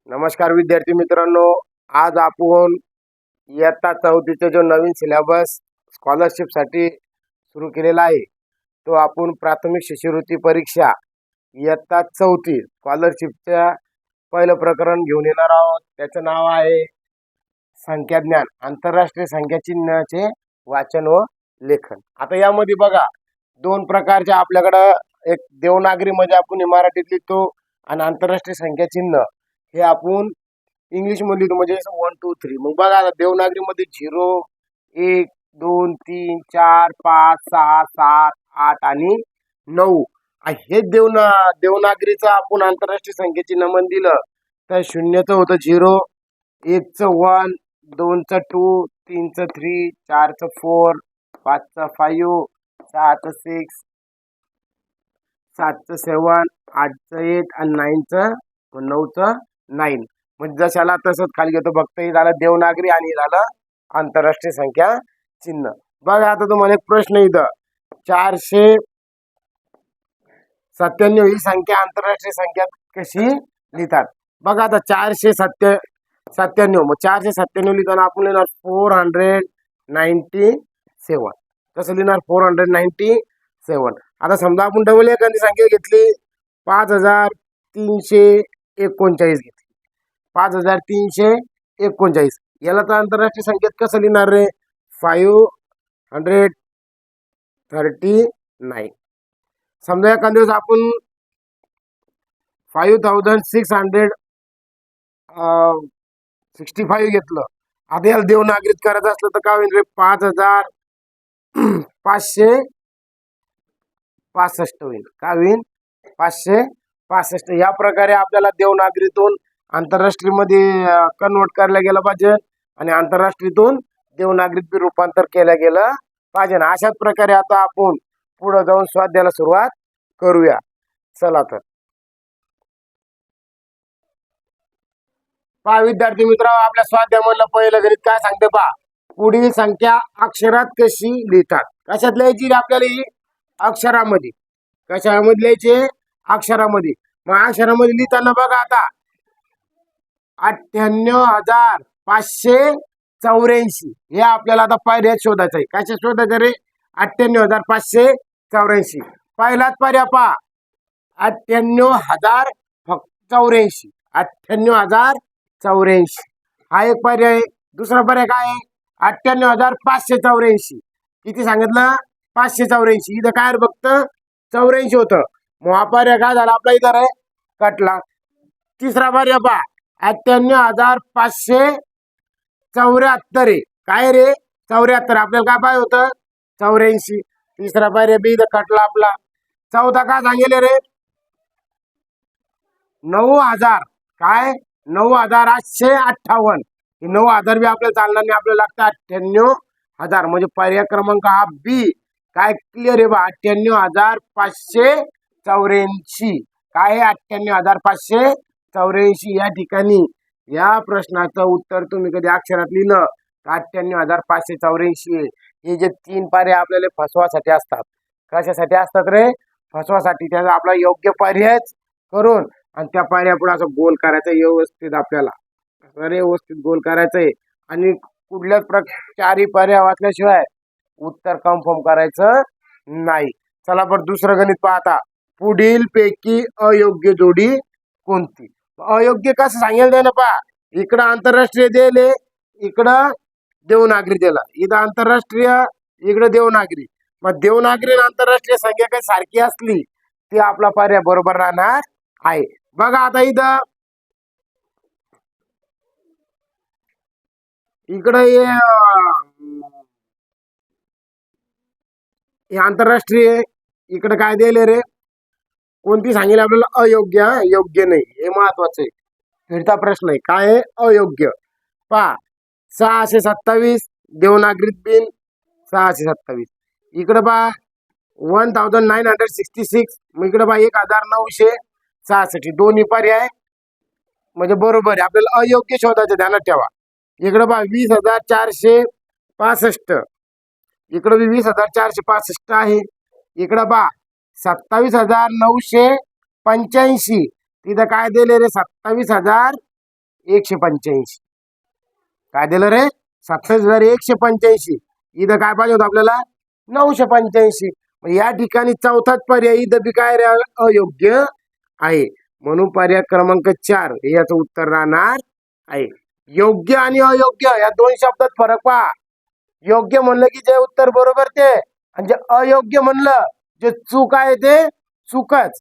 नमस्कार विद्यार्थी मित्रांनो. आज आपण इयत्ता 4थीचा जो नवीन सिलेबस स्कॉलरशिपसाठी सुरू केलेला आहे तो आपण प्राथमिक शिष्यवृत्ती परीक्षा इयत्ता 4थी स्कॉलरशिपच्या पहिलं प्रकरण घेऊन येणार आहोत. त्याचं नाव आहे संख्याज्ञान, आंतरराष्ट्रीय संख्या चिन्हाचे वाचन व लेखन. आता यामध्ये बघा दोन प्रकारचे आपल्याकडं, एक देवनागरी म्हणजे आपण मराठीत लिहितो आणि आंतरराष्ट्रीय संख्या चिन्ह हे आपण इंग्लिश मध्ये लिहितो, म्हणजे 1 2 3. मग बघा आता देवनागरीमध्ये 0 1 2 3 4 5 6 7 8 आणि 9 हे देवनागरीचं आपण आंतरराष्ट्रीय संख्या चिन्ह मध्ये दिलं तर शून्यचं होतं 0, 1चं 1, 2चं 2, 3चं 3, 4चं 4, 5चं 5, 6चं 6, 7चं 7, 8चं 8 आणि 9चं 9. म्हणजे जशाला तसंच खाली घेतो. फक्त हे झालं देवनागरी आणि हे झालं आंतरराष्ट्रीय संख्या चिन्ह. बघा आता तुम्हाला एक प्रश्न इथं 497 ही संख्या आंतरराष्ट्रीय संख्या कशी लिहितात. बघा आता 497, मग 497 लिहिताना आपण लिहिणार 497. कसं लिहिणार 497. आता समजा आपण डबल एखादी संख्या घेतली 5339 घेतली, 5339 याला तर आंतरराष्ट्रीय संख्येत कसं लिहिणार रे 539. समजा एखाद्या दिवस आपण 5665 घेतलं. आता याला देवनागरीत करायचं असलं तर काय होईल रे 5565 होईल. काय होईल 565. या प्रकारे आपल्याला देवनागरीतून आंतरराष्ट्रीय मध्ये कन्वर्ट करायला गेलं पाहिजे आणि आंतरराष्ट्रीयतून देवनागरीत रूपांतर केलं गेलं पाहिजे. अशाच प्रकारे आता आपण पुढे जाऊन स्वाध्यायाला सुरुवात करूया. चला तर पहा विद्यार्थी मित्र, आपल्या स्वाध्यायामधलं पहिलं गणित काय सांगते पहा. पुढील संख्या अक्षरात कशी लिहितात. कशात लिहायची आपल्याला ही अक्षरामध्ये. कशामध्ये लिहायचे अक्षरामध्ये. मग अक्षरामध्ये लिहिताना बघा आता 98,584 हे आपल्याला आता पर्याय शोधायचं आहे. कशा शोधायचं रे 98,584. पहिलाच पर्याय पहा 98,084. 98,084 हा एक पर्याय. दुसरा पर्याय काय आहे 98,584. किती सांगितलं 584. इथं काय फक्त 84 होतं. मग हा पर्याय काय झाला आपला इथं रे कटला. तिसरा पर्याय पहा 98,574 काय रे 74. आपल्याला काय पाहिजे होतं 84. तिसरा पर्याय बी इथं कटला आपला. चौथा काय सांगेल रे 9,000 काय 9,858. हे 9,000 बी आपल्याला चालणार नाही. आपल्याला लागतं 98,000. म्हणजे पर्याय क्रमांक हा बी काय क्लिअर आहे बा 98,584. काय 98,584 या ठिकाणी या प्रश्नाचं उत्तर तुम्ही कधी अक्षरात लिहिलं 98,584. हे जे तीन पर्याय आपल्याला फसवासाठी असतात. कशासाठी असतात रे फसवासाठी. त्याचा आपला योग्य पर्याय करून आणि त्या पर्याय पुढे असं गोल करायचं व्यवस्थित. आपल्याला व्यवस्थित गोल करायचंय आणि कुठल्याच चारही पर्याय वाचल्याशिवाय उत्तर कन्फर्म करायचं नाही. चला पण दुसरं गणित पाहता. पुढील पैकी अयोग्य जोडी कोणती. अयोग्य कसं सांगेल ना पहा. इकडं आंतरराष्ट्रीय दिले, इकडं देवनागरी दिला. इथं आंतरराष्ट्रीय इकडं देवनागरी. मग देवनागरी आणि आंतरराष्ट्रीय संख्या काही सारखी असली ती आपला पर्याय बरोबर राहणार आहे. बघा आता इथं इकडं हे आंतरराष्ट्रीय इकडे काय दिले रे कोणती सांगेल आपल्याला अयोग्य. योग्य नाही हे महत्वाचं आहे. फिरता प्रश्न आहे काय आहे अयोग्य. पहा 627 देवनागरीत बिन 627. इकडे पहा 1966. मग इकडे पहा 1966. दोन्ही पर्याय म्हणजे बरोबर आहे. आपल्याला अयोग्य शोधायचं ध्यानात ठेवा. इकडे पहा 20,465. इकडे 20,465 आहे. इकडे पहा 27,985. तिथं काय दिले रे 27,000 185. काय दिलं रे? 27,185. इथं काय पाहिजे होतं आपल्याला? 985. या ठिकाणी चौथाच पर्याय इथं बी काय रे अयोग्य आहे. म्हणून पर्याय क्रमांक 4 हे याचं उत्तर राहणार आहे. योग्य आणि अयोग्य या दोन शब्दात फरक पहा. योग्य म्हणलं की जे उत्तर बरोबर ते, आणि जे अयोग्य म्हणलं जे चूक आहे ते चूकच.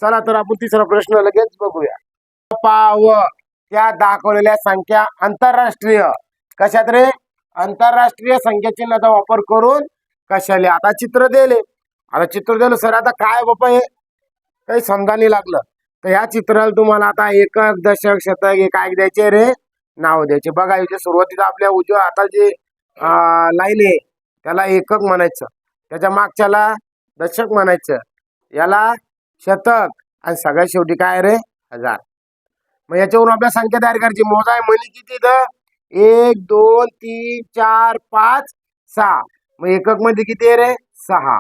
चला तर आपण तिसरा प्रश्न लगेच बघूया. पाव त्या दाखवलेल्या संख्या आंतरराष्ट्रीय कशात रे? आंतरराष्ट्रीय संख्या चिन्हाचा वापर करून कशाले? आता चित्र दिले. आता चित्र दिलं सर, आता काय बापा हे काही समजा नाही लागलं. तर ह्या चित्राला तुम्हाला आता एकक, दशक, शतक हे काय द्यायचे रे? नाव द्यायचे. बघा इथे सुरुवातीला आपल्या उजव्या हातात जे लाईन आहे त्याला एकक म्हणायचं, त्याच्या मागच्याला दशक म्हणायचं, याला शतक, आणि सगळ्यात शेवटी काय रे? हजार. मग याच्यावरून आपल्या संख्या तयार करायची. मोजाय म्हणी किती इथं? 1 2 3 4 5 6. मग एकक मध्ये किती आहे रे? 6.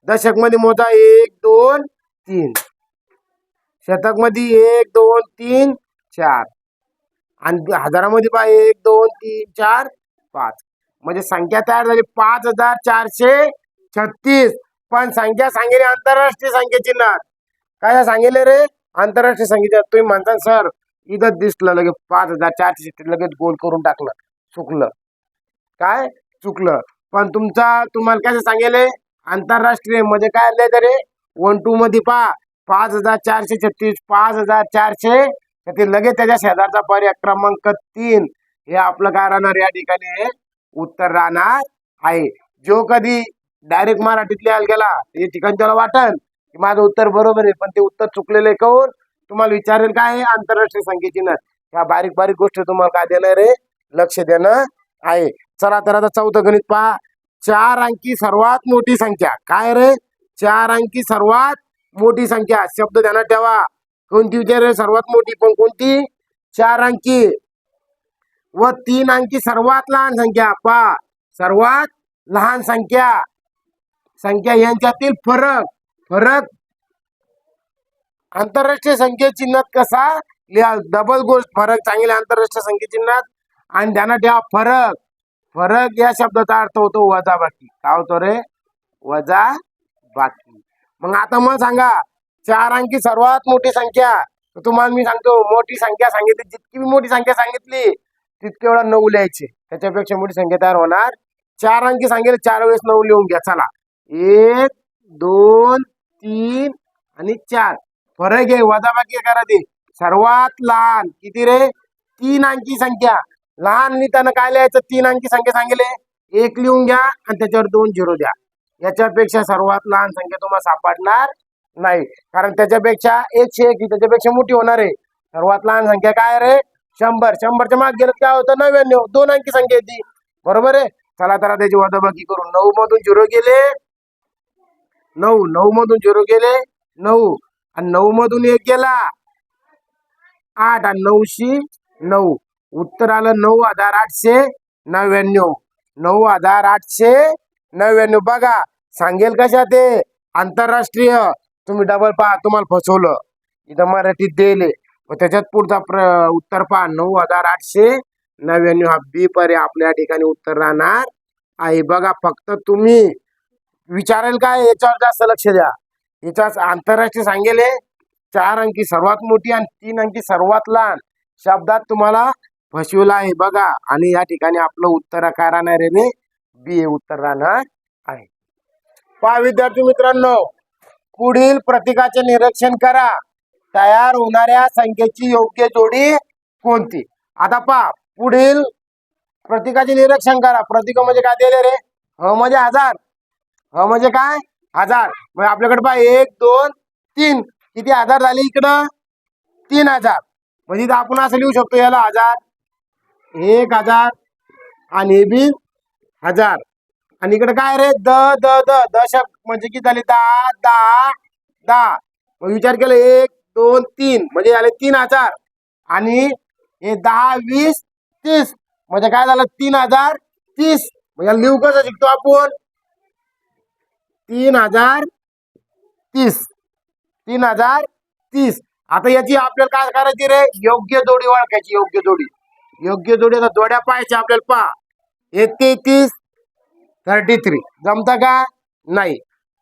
दशक मध्ये मोजा 1 2 3. शतक मध्ये 1 2 3 4. आणि हजारामध्ये पहा 1 2 3 4 5. म्हणजे संख्या तयार झाली 5436. पण संख्या सांगेल आंतरराष्ट्रीय संख्या चिन्हात. काय सांगितले रे? आंतरराष्ट्रीय संख्येच्या. तुम्ही म्हणता सर इथं दिसलं लगेच 5436 लगेच गोल करून टाकलं. चुकलं. काय चुकलं? पण तुम्हाला काय सांगेल आंतरराष्ट्रीय म्हणजे काय आलंय तरी 1 2 मध्ये पहा 5436, 5400. ते लगेच त्याच्या शेजारचा पर्याय क्रमांक 3 हे आपलं काय राहणार या ठिकाणी उत्तर राहणार आहे. जो कधी डायरेक्ट मराठीत लिहायला गेला या ठिकाणी त्याला वाटल की माझं उत्तर बरोबर आहे, पण ते उत्तर चुकलेलं आहे. काऊन? तुम्हाला विचारेल काय आहे आंतरराष्ट्रीय संख्येची ना, ह्या बारीक बारीक गोष्टी तुम्हाला काय देणार आहे? लक्ष देणं आहे. चला तर आता चौथं गणित पहा. 4 अंकी सर्वात मोठी संख्या. काय रे? 4 अंकी सर्वात मोठी संख्या. शब्द ध्यानात ठेवा. कोणती विचार सर्वात मोठी? पण कोणती? 4 अंकी. व 3 अंकी सर्वात लहान संख्या. पहा सर्वात लहान संख्या यांच्यातील फरक आंतरराष्ट्रीय संख्या चिन्हात कसा लिहा? डबल गोष्ट फरक चांगले आंतरराष्ट्रीय संख्या चिन्हात. आणि ध्यानात ठेवा फरक या शब्दाचा अर्थ होतो वजा बाकी. काय होतो रे? वजा बाकी. मग आता मग सांगा 4 अंकी सर्वात मोठी संख्या. तुम्हाला मी सांगतो मोठी संख्या सांगितली, जितकी मोठी संख्या सांगितली तितके वेळा 9 लिहायचे. त्याच्यापेक्षा मोठी संख्या तयार होणार. 4 अंकी सांगितले 4 वेळेस 9 लिहून घ्या. चला 1 2 3 आणि 4. फरक आहे वजाबाकी करा. ते सर्वात लहान किती रे? 3 अंकी संख्या. लहान लिहिताना काय लिहायचं? 3 अंकी संख्या सांगितले 1 लिहून घ्या आणि त्याच्यावर 2 झिरो द्या. याच्यापेक्षा सर्वात लहान संख्या तुम्हाला सापडणार नाही, कारण त्याच्यापेक्षा 101 त्याच्यापेक्षा मोठी होणार आहे. सर्वात लहान संख्या काय रे? 100. 100च्या मागे गेलं काय होतं? 99. 2 अंकी संख्या ती. बरोबर आहे. चला तर त्याची वजाबाकी करू. 9 मधून 0 गेले 9 मधून 0 गेले 9, आणि 9 मधून 1 गेला 8, आणि 9शी 9. उत्तर आलं 9,899. 9,899. बघा सांगेल कशा ते आंतरराष्ट्रीय. तुम्ही डबल पहा, तुम्हाला फसवलं. इथं मराठीत दिले व त्याच्यात पुढचा उत्तर पहा 9,899. हा बी पर्याय आपल्या ठिकाणी उत्तर राहणार आहे. बघा फक्त तुम्ही विचारेल काय याच्यावर जास्त लक्ष द्या. याच्या आंतरराष्ट्रीय सांगेल 4 अंकी सर्वात मोठी आणि 3 अंकी सर्वात लहान शब्दात तुम्हाला फसविला आहे. बघा आणि या ठिकाणी आपलं उत्तर काय राहणार आहे? बी हे उत्तर राहणार आहे. पहा विद्यार्थी मित्रांनो, पुढील प्रतीकाचे निरीक्षण करा. तयार होणाऱ्या संख्येची योग्य जोडी कोणती? आता पहा पुढील प्रतीकाचे निरीक्षण करा. प्रतीक म्हणजे काय दिले रे? ह म्हणजे 1000. ह म्हणजे काय? 1000. मग आपल्याकडे पहा 1 2 3 किती 1000 झाले? इकडं 3000. म्हणजे आपण असं लिहू शकतो याला 1000, 1000 आणि हे बी 1000. आणि इकडे काय रे? दशक म्हणजे किती झाले? 10 10 10. मग विचार केला 1 2 3 म्हणजे झाले 3000. आणि हे 10 20 30 म्हणजे काय झालं? 3030. म्हणजे लिहू कसं शिकतो आपण? 3030. आता याची आपल्याला काय करायची रे, योग्य जोडी ओळखायची. योग्य जोडी, योग्य जोडी. आता जोड्या पाहायच्या आपल्याला. पहा, 31 33 जमता का नाही.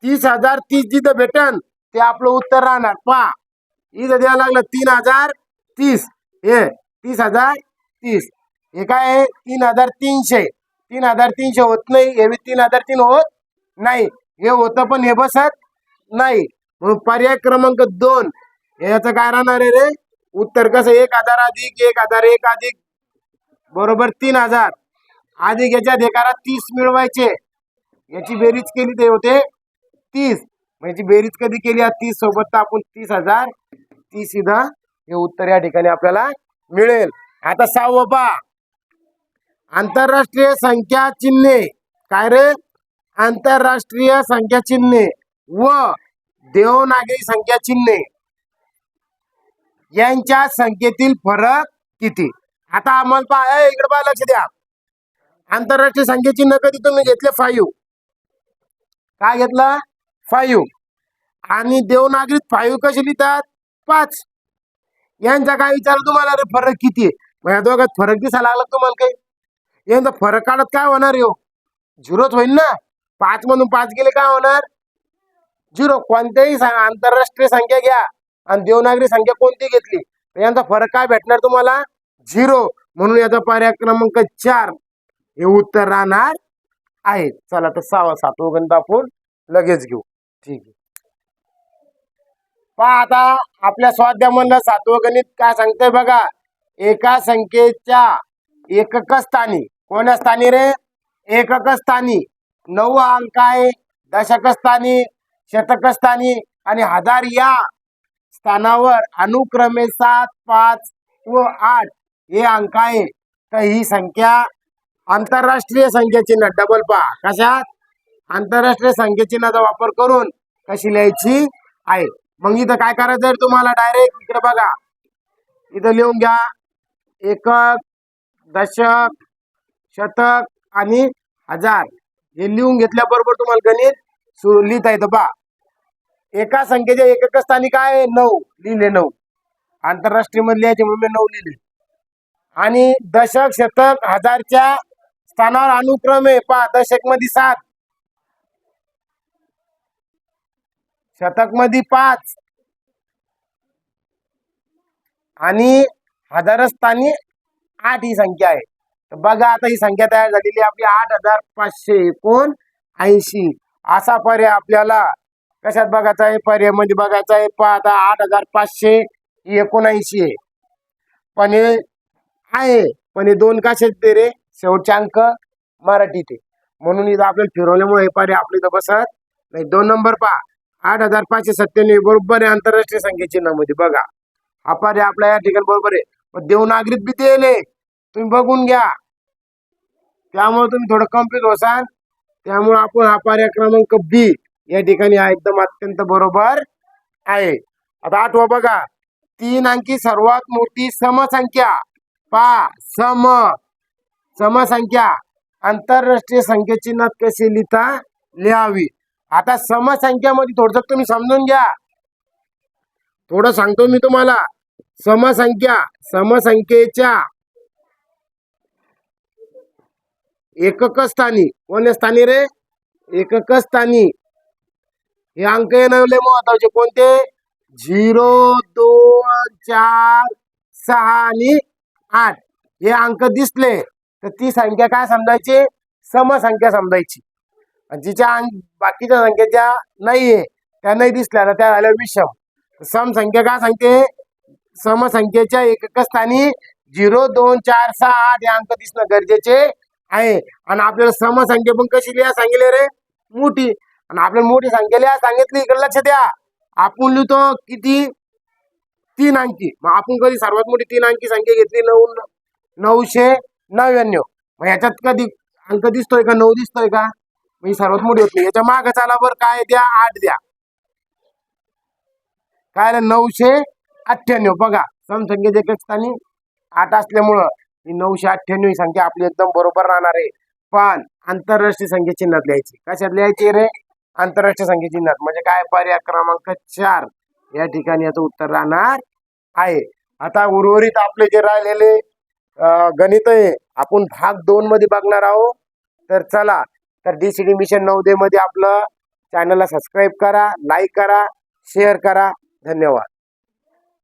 30,030 जिथं भेटन ते आपलं उत्तर राहणार. पहा, इथं द्यायला लागलं 3030. हे 30,030. हे काय आहे, 3,300. 3,300 होत नाही, हे 3,003 होत नाही. हे होतं पण हे बसत नाही. म्हणून पर्याय क्रमांक 2 याचं काय राहणार आहे रे, उत्तर कसं, 1,000 अधिक 1,001 अधिक बरोबर 3,000 अधिक याच्यात एकाला 30 मिळवायचे. याची बेरीज केली ते होते 30. म्हणजे बेरीज कधी केली 30 सोबत, तर आपण 30,030 इथं हे उत्तर या ठिकाणी आपल्याला मिळेल. आता 6वं पहा, आंतरराष्ट्रीय संख्या चिन्हे. काय रे, आंतरराष्ट्रीय संख्या चिन्हे व देवनागरी संख्या चिन्हे यांच्या संख्येतील फरक किती. आता आम्हाला पहा, इकडे पहा, लक्ष द्या. आंतरराष्ट्रीय संख्या चिन्ह कधी तुम्ही घेतले 5. काय घेतलं 5. आणि देवनागरीत 5 कशी लिहितात 5. यांचा काय विचार तुम्हाला रे, फरक किती आहे. मग या दोघात फरक दिसायला लागला तुम्हाला काही. यांचा फरक काढत काय होणार यो, 0च होईल ना. 5 मधून 5 गेले काय होणार 0. कोणत्याही आंतरराष्ट्रीय संख्या घ्या आणि देवनागरी संख्या कोणती घेतली, यांचा फरक काय भेटणार तुम्हाला 0. म्हणून याचा पर्याय क्रमांक 4 हे उत्तर राहणार आहे. चला तर 6वा 7वं गणित आपण लगेच घेऊ. ठीक आहे. पहा, आता आपल्या स्वाध्यायामधलं 7वं गणित काय सांगतंय बघा. एका संख्येच्या एकक स्थानी, कोण्या स्थानी रे, एकक स्थानी 9 अंक आहे. दशक स्थानी, शतक स्थानी आणि हजार या स्थानावर अनुक्रमे 7 5 व 8 हे अंक आहे. तर ही संख्या आंतरराष्ट्रीय संख्या चिन्ह डबल पहा कशात, आंतरराष्ट्रीय संख्या चिन्हाचा वापर करून कशी लिहायची आहे. मग इथं काय करायचं तुम्हाला, डायरेक्ट इकडे बघा, इथं लिहून घ्या. एकक, दशक, शतक आणि हजार हे लिहून घेतल्याबरोबर तुम्हाला गणित लिहिता येतं. पहा, एका संख्येच्या एकक स्थानी काय आहे 9 लिहिले. 9 आंतरराष्ट्रीय मध्ये लिहायचे म्हणून 9 लिहिले. आणि दशक, शतक, हजारच्या स्थानावर अनुक्रमे पहा, दशक मध्ये 7, शतक मध्ये 5 आणि हजार स्थानी 8 ही संख्या आहे. तर बघा, आता ही संख्या तयार झालेली आपली 8,579. असा पर्याय आपल्याला कशात बघायचा आहे, पर्याय मध्ये बघायचा आहे. पहा, आता 8,579 आहे. पण हे आहे, पण हे 2 कशात ते रे, शेवटचे अंक मराठीत आहे. म्हणून इथं आपल्याला फिरवल्यामुळे हे पर्याय आपल्या इथं बसत नाही. 2 नंबर पहा, 8,597 बरोबर आहे आंतरराष्ट्रीय संख्या चिन्हामध्ये. बघा, हा पर्याय आपल्या या ठिकाणी बरोबर आहे. पण देवनागरीत बी दिले, तुम्ही बघून घ्या. त्यामुळे तुम्ही थोडं कन्फ्युज होसाल. त्यामुळे आपण हा पर्याय क्रमांक बी या ठिकाणी हा एकदम अत्यंत बरोबर आहे. आता 8वं बघा, 3 अंकी सर्वात मोठी समसंख्या. पहा, समसंख्या आंतरराष्ट्रीय संख्या चिन्हात कशी लिहावी. आता समसंख्यामध्ये थोडस तुम्ही समजून घ्या, थोडं सांगतो मी तुम्हाला. समसंख्येच्या एकक स्थानी, कोणत्या स्थानी रे, एकक स्थानी हे अंक येणं महत्वाचे. कोणते 0 2 4 6 आणि 8 हे अंक दिसले तर ती संख्या काय समजायची, समसंख्या समजायची. जिच्या बाकीच्या संख्या ज्या नाहीये त्या नाही दिसल्या तर त्या झाल्या विषम. सम संख्या काय सांगते, समसंख्येच्या एकक स्थानी 0 2 4 6 8 हे अंक दिसणं गरजेचे आहे. आणि आपल्याला समसंख्या पण कशी लिहा सांगितले रे, मोठी. आणि आपल्याला मोठी संख्या लिहा सांगितली, इकडे लक्ष द्या. आपण लिहितो किती 3 अंकी. मग आपण कधी सर्वात मोठी 3 अंकी संख्या घेतली 999. मग याच्यात कधी अंक दिसतोय का, 9 दिसतोय का, म्हणजे सर्वात मोठी होत नाही. याच्या मागे चाला बरं, काय द्या 8 द्या, काय 998. बघा, समसंख्येच्या एकक स्थानी 8 असल्यामुळं ही 998 ही संख्या आपली एकदम बरोबर राहणार आहे. पण आंतरराष्ट्रीय संख्या चिन्हात लिहायची. कशात लिहायची रे, आंतरराष्ट्रीय संख्या चिन्हात. म्हणजे काय, पर्याय क्रमांक 4 या ठिकाणी याचं उत्तर राहणार आहे. आता उर्वरित आपले जे राहिलेले गणित आहे आपण भाग 2 मध्ये बघणार आहोत. तर चला, तर DCD मिशन नवोदय मध्ये आपलं चॅनलला सबस्क्राईब करा, लाईक करा, शेअर करा. धन्यवाद.